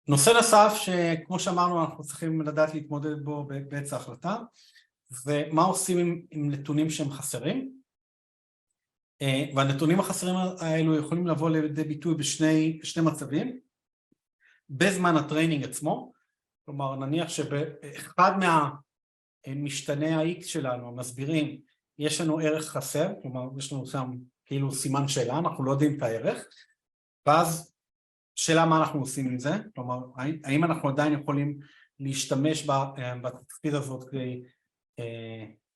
נושא נוסף שכמו שאמרנו אנחנו צריכים לדעת להתמודד בו בעץ ההחלטה, ומה עושים עם נתונים שהם חסרים, והנתונים החסרים האלו יכולים לבוא לידי ביטוי בשני מצבים. בזמן הטריינינג עצמו, כלומר נניח שבאחד מהמשתני ה-X שלנו, המסבירים, יש לנו ערך חסר, כלומר יש לנו שם כאילו סימן שאלה, אנחנו לא יודעים את הערך, ואז שאלה מה אנחנו עושים עם זה, כלומר האם אנחנו עדיין יכולים להשתמש בתפקיד הזאת כדי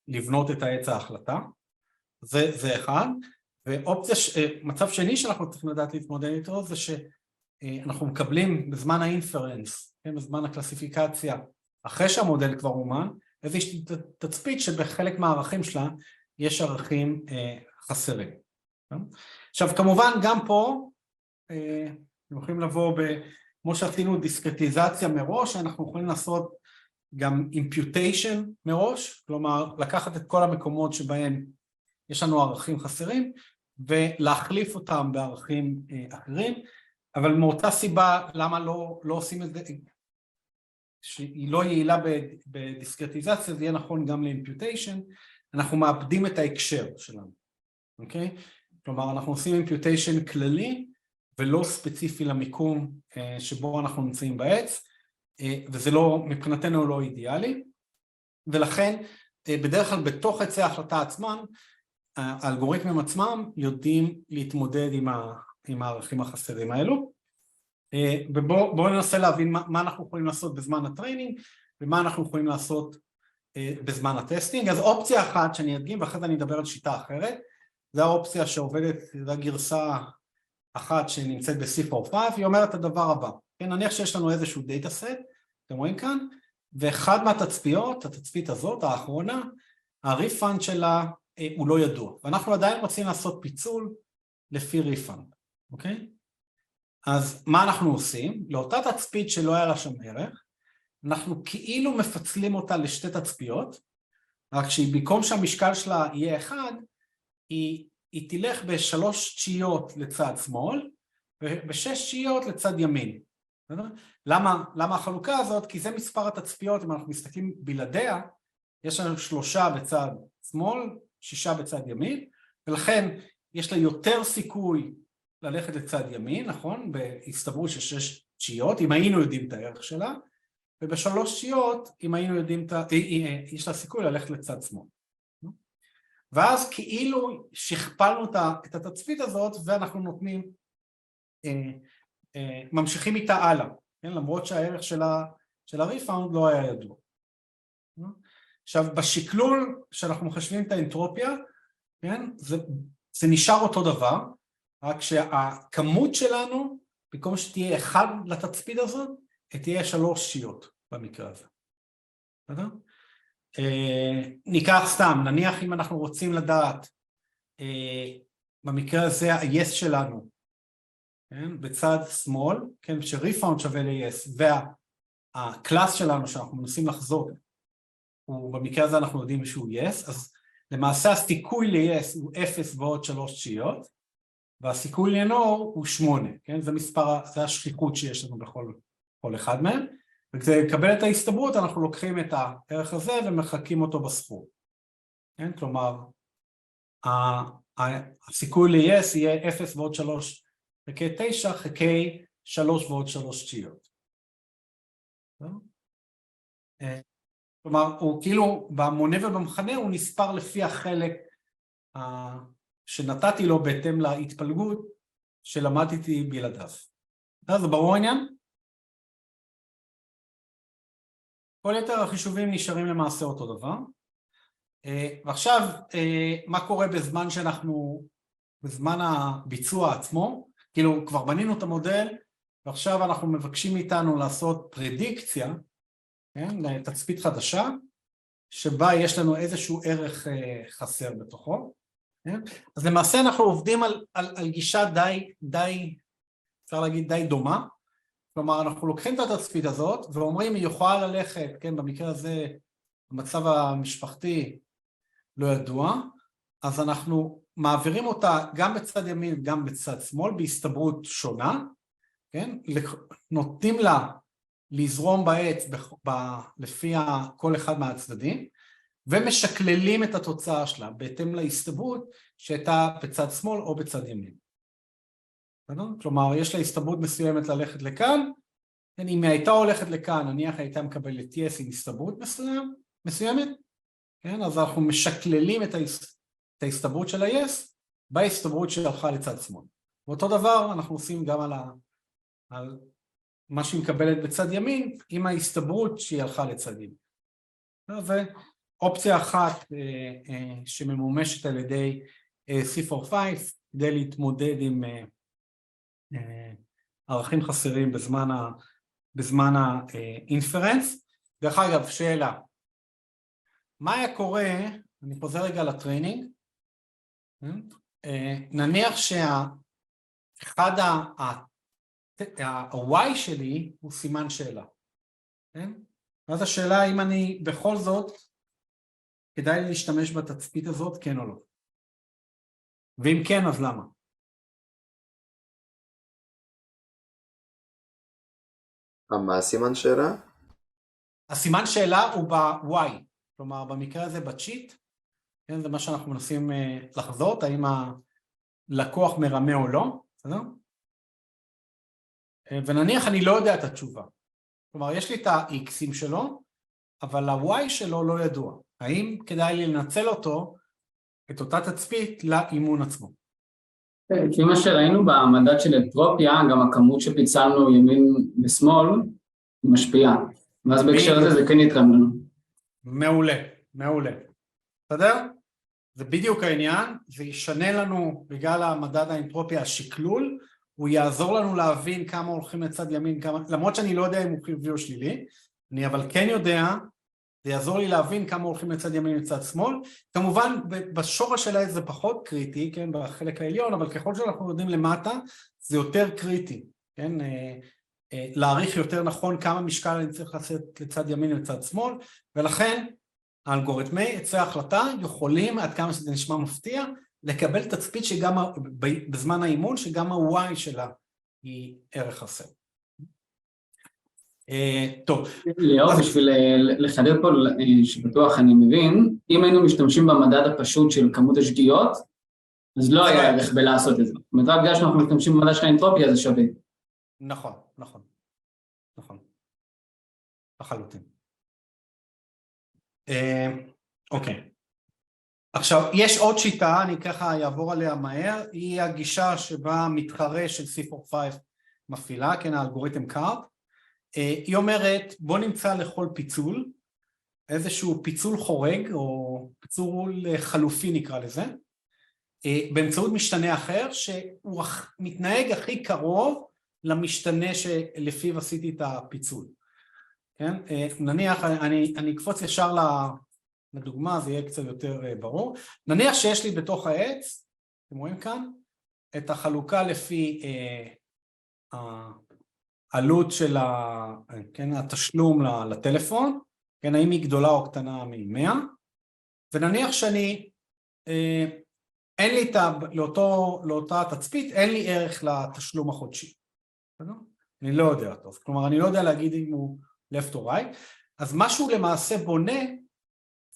לבנות את העץ ההחלטה, זה אחד. ואופציה, מצב שני שאנחנו צריכים לדעת להתמודד איתו, זה שאנחנו מקבלים בזמן האינפרנס, בזמן הקלסיפיקציה, אחרי שהמודל כבר אומן, איזושהי תצפית שבחלק מהערכים שלה יש ערכים חסרים. עכשיו כמובן גם פה אנחנו יכולים לבוא כמו שעשינו דיסקרטיזציה מראש, אנחנו יכולים לעשות גם imputation מראש, כלומר לקחת את כל המקומות שבהם יש לנו ערכים חסרים ולהחליף אותם בערכים אחרים, אבל מאותה סיבה למה לא עושים את זה, שהיא לא יעילה בדיסקרטיזציה, זה יהיה נכון גם ל-imputation, אנחנו מאבדים את ההקשר שלנו, אוקיי? כלומר אנחנו עושים imputation כללי ולא ספציפי למיקום שבו אנחנו נמצאים בעץ, וזה לא, מבחינתנו לא אידיאלי, ולכן בדרך כלל בתוך עצי ההחלטה עצמם, האלגוריתמים עצמם יודעים להתמודד עם הערכים החסרים האלו, ובואו ננסה להבין מה אנחנו יכולים לעשות בזמן הטריינינג, ומה אנחנו יכולים לעשות בזמן הטסטינג. אז אופציה אחת שאני אדגים, ואחרי זה אני אדבר על שיטה אחרת, זה האופציה שעובדת, זו הגרסה אחת שנמצאת ב-C45, היא אומרת את הדבר הבא, נניח שיש לנו איזשהו דאטה סט, אתם רואים כאן, ואחד מהתצפיות, התצפית הזאת, האחרונה, הריפאנד שלה הוא לא ידוע, ואנחנו עדיין רוצים לעשות פיצול לפי ריפאנד, אוקיי? אז מה אנחנו עושים? לאותה תצפית שלא היה לה שם ערך, אנחנו כאילו מפצלים אותה לשתי תצפיות, רק שבמקום שהמשקל שלה יהיה אחד, היא תלך בשלוש תשיעיות לצד שמאל, ובשש תשיעיות לצד ימין. למה החלוקה הזאת? כי זה מספר התצפיות, אם אנחנו מסתכלים בלעדיה, יש לנו 3 בצד שמאל, 6 בצד ימין, ולכן יש לה יותר סיכוי ללכת לצד ימין, נכון? בהסתברות של 6 תשיעיות, אם היינו יודעים את הערך שלה, ובשלוש תשיעיות, אם היינו יודעים יש לה סיכוי ללכת לצד שמאל. ואז כאילו שכפלנו את התצפית הזאת, ואנחנו נותנים, ממשיכים איתה הלאה, כן? למרות שהערך של הריפאונד לא היה ידוע. עכשיו בשקלול שאנחנו מחשבים את האנטרופיה, כן? זה נשאר אותו דבר, רק שהכמות שלנו, במקום שתהיה 1 לתצפית הזאת, תהיה 3 תשיעיות במקרה הזה. בסדר? ניקח סתם, נניח אם אנחנו רוצים לדעת, במקרה הזה ה-yes שלנו, כן? בצד שמאל, כן? שריפאונד שווה ל-yes, והקלאס שלנו שאנחנו מנסים לחזור, ובמקרה הזה אנחנו יודעים שהוא yes, אז למעשה הסיכוי ל-yes הוא 0 ועוד 3 תשיעיות, והסיכוי ל-no הוא 8, כן? זה השכיחות שיש לנו בכל אחד מהם, וכדי לקבל את ההסתברות אנחנו לוקחים את הערך הזה ומחלקים אותו בסכום, כן? כלומר, הסיכוי ל-yes יהיה 0 ועוד 3 חלקי 9 חלקי 3 ועוד 3 תשיעיות. כלומר, הוא כאילו במונה ובמכנה הוא נספר לפי החלק שנתתי לו בהתאם להתפלגות שלמדתי בלעדיו. זה ברור העניין? כל יתר החישובים נשארים למעשה אותו דבר. ועכשיו, מה קורה בזמן הביצוע עצמו? כאילו כבר בנינו את המודל, ועכשיו אנחנו מבקשים מאיתנו לעשות פרדיקציה, כן, לתצפית חדשה, שבה יש לנו איזשהו ערך חסר בתוכו. כן? אז למעשה אנחנו עובדים על גישה אפשר להגיד די דומה, כלומר אנחנו לוקחים את התצפית הזאת ואומרים היא יכולה ללכת, כן, במקרה הזה המצב המשפחתי לא ידוע, אז אנחנו מעבירים אותה גם בצד ימין גם בצד שמאל בהסתברות שונה, כן? נותנים לה לזרום בעץ לפי כל אחד מהצדדים, ומשקללים את התוצאה שלה בהתאם להסתברות שהייתה בצד שמאל או בצד ימין. כלומר, יש לה הסתברות מסוימת ללכת לכאן, אם היא הייתה הולכת לכאן, נניח הייתה מקבלת yes עם הסתברות מסוימת, כן? אז אנחנו משקללים את ההסתברות של ה-yes בהסתברות שהלכה לצד שמאל. ואותו דבר אנחנו עושים גם על מה שהיא מקבלת בצד ימין, עם ההסתברות שהיא הלכה לצד ימין. ואופציה אחת שממומשת על ידי C45, כדי להתמודד עם ערכים חסרים בזמן האינפרנס. דרך אגב, שאלה, מה היה קורה, אני חוזר רגע לטריינינג, נניח שאחד ה-Y שלי הוא סימן שאלה, אז השאלה אם אני בכל זאת כדאי לי להשתמש בתצפית הזאת, כן או לא, ואם כן אז למה? מה הסימן שאלה? הסימן שאלה הוא ב-Y, כלומר במקרה הזה בצ'יט, כן, זה מה שאנחנו מנסים לחזות, האם הלקוח מרמה או לא, בסדר? ונניח אני לא יודע את התשובה, כלומר יש לי את ה-X'ים שלו, אבל ה-Y שלו לא ידוע, האם כדאי לי לנצל אותו, את אותה תצפית לאימון עצמו? לפי מה שראינו במדד של אנטרופיה, גם הכמות שפיצלנו ימין ושמאל משפיעה, ואז בהקשר הזה זה כן יתרם לנו. מעולה, מעולה. בסדר? זה בדיוק העניין, זה ישנה לנו בגלל המדד האנטרופיה השקלול, הוא יעזור לנו להבין כמה הולכים לצד ימין, למרות שאני לא יודע אם הוא חיובי או שלילי, אני אבל כן יודע, זה יעזור לי להבין כמה הולכים לצד ימין לצד שמאל, כמובן בשורש שלה זה פחות קריטי, כן, בחלק העליון, אבל ככל שאנחנו יודעים למטה, זה יותר קריטי, כן, להעריך יותר נכון כמה משקל אני צריך לעשות לצד ימין ולצד שמאל, ולכן האלגוריתמי עצי ההחלטה יכולים, עד כמה שזה נשמע מפתיע, לקבל תצפית שגם בזמן האימון, שגם ה-Y שלה היא ערך חסר. טוב. ליאור, בשביל לחדד פה שבטוח אני מבין, אם היינו משתמשים במדד הפשוט של כמות השגיאות, אז לא היה ערך בלעשות את זה. זאת אומרת, רק בגלל שאנחנו משתמשים במדד של האנטרופיה, זה שווה. נכון, נכון, נכון. לחלוטין. אוקיי. עכשיו, יש עוד שיטה, אני ככה אעבור עליה מהר, היא הגישה שבה מתחרה של C45 מפעילה, כן, האלגוריתם קארט. היא אומרת, בוא נמצא לכל פיצול, איזשהו פיצול חורג, או פיצול חלופי נקרא לזה, באמצעות משתנה אחר, שהוא מתנהג הכי קרוב למשתנה שלפיו עשיתי את הפיצול. כן? נניח, אני אקפוץ ישר לדוגמה, זה יהיה קצת יותר ברור. נניח שיש לי בתוך העץ, אתם רואים כאן, את החלוקה לפי העלות של כן, התשלום לטלפון, כן, האם היא גדולה או קטנה מ-100, ונניח שאני, אין לי לאותה תצפית, אין לי ערך לתשלום החודשי. אני לא יודע טוב, כלומר אני לא יודע להגיד אם הוא left או right, אז מה שהוא למעשה בונה,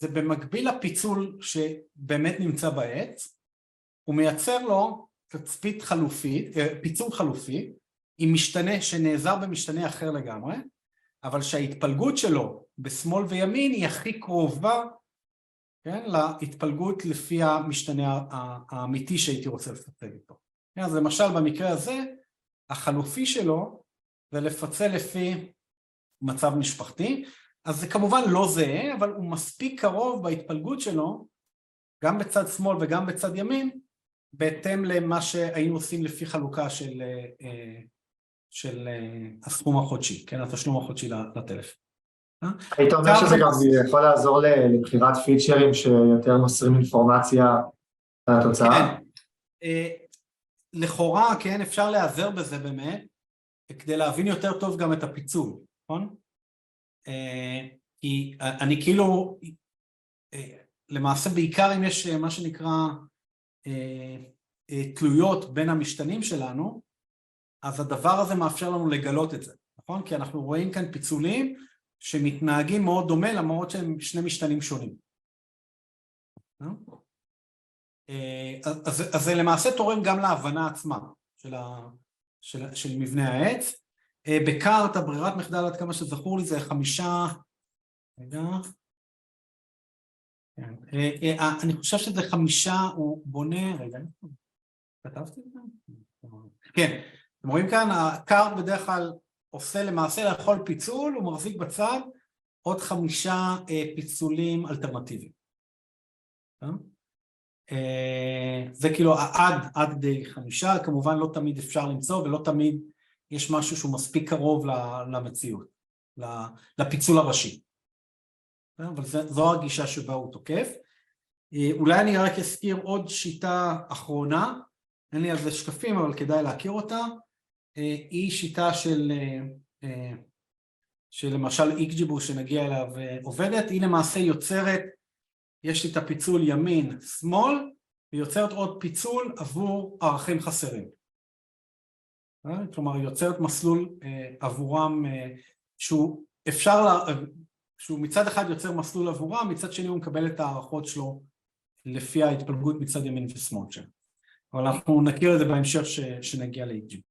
זה במקביל לפיצול שבאמת נמצא בעץ, הוא מייצר לו תצפית חלופית, פיצול חלופי, עם משתנה שנעזר במשתנה אחר לגמרי, אבל שההתפלגות שלו בשמאל וימין היא הכי קרובה, כן, להתפלגות לפי המשתנה האמיתי שהייתי רוצה לפצל איתו. כן, אז למשל במקרה הזה, החלופי שלו זה לפצל לפי מצב משפחתי, אז זה כמובן לא זהה, אבל הוא מספיק קרוב בהתפלגות שלו, גם בצד שמאל וגם בצד ימין, בהתאם למה שהיינו עושים לפי חלוקה של הסכום החודשי, כן, התשלום החודשי לטלפון. היית אומר שזה גם יכול לעזור לבחירת פיצ'רים שיותר מוסרים אינפורמציה על התוצאה? כן, לכאורה, כן, אפשר להיעזר בזה באמת, כדי להבין יותר טוב גם את הפיצול, נכון? כי אני כאילו, למעשה בעיקר אם יש מה שנקרא תלויות בין המשתנים שלנו, אז הדבר הזה מאפשר לנו לגלות את זה, נכון? כי אנחנו רואים כאן פיצולים שמתנהגים מאוד דומה, למרות שהם שני משתנים שונים. אז זה למעשה תורם גם להבנה עצמה של מבנה העץ. בקארט הברירת מחדל, עד כמה שזכור לי, זה 5, רגע, אני חושב שזה 5, הוא בונה, רגע, כתבתי את זה? כן, אתם רואים כאן, הקארט בדרך כלל עושה למעשה לכל פיצול, הוא מחזיק בצד עוד 5 פיצולים אלטרנטיביים. זה כאילו עד כדי 5, כמובן לא תמיד אפשר למצוא, ולא תמיד יש משהו שהוא מספיק קרוב למציאות, לפיצול הראשי. אבל זו הגישה שבה הוא תוקף. אולי אני רק אזכיר עוד שיטה אחרונה, אין לי על זה שקפים, אבל כדאי להכיר אותה, היא שיטה של למשל איקג'יבו שנגיע אליו עובדת, היא למעשה יוצרת, יש לי את הפיצול ימין, שמאל, ויוצרת עוד פיצול עבור ערכים חסרים. כלומר, היא יוצרת מסלול עבורם, שהוא מצד אחד יוצר מסלול עבורם, מצד שני הוא מקבל את הערכות שלו לפי ההתפלגות מצד ימין ושמאל שלו. אבל אנחנו נכיר את זה בהמשך שנגיע לאיקג'יבו.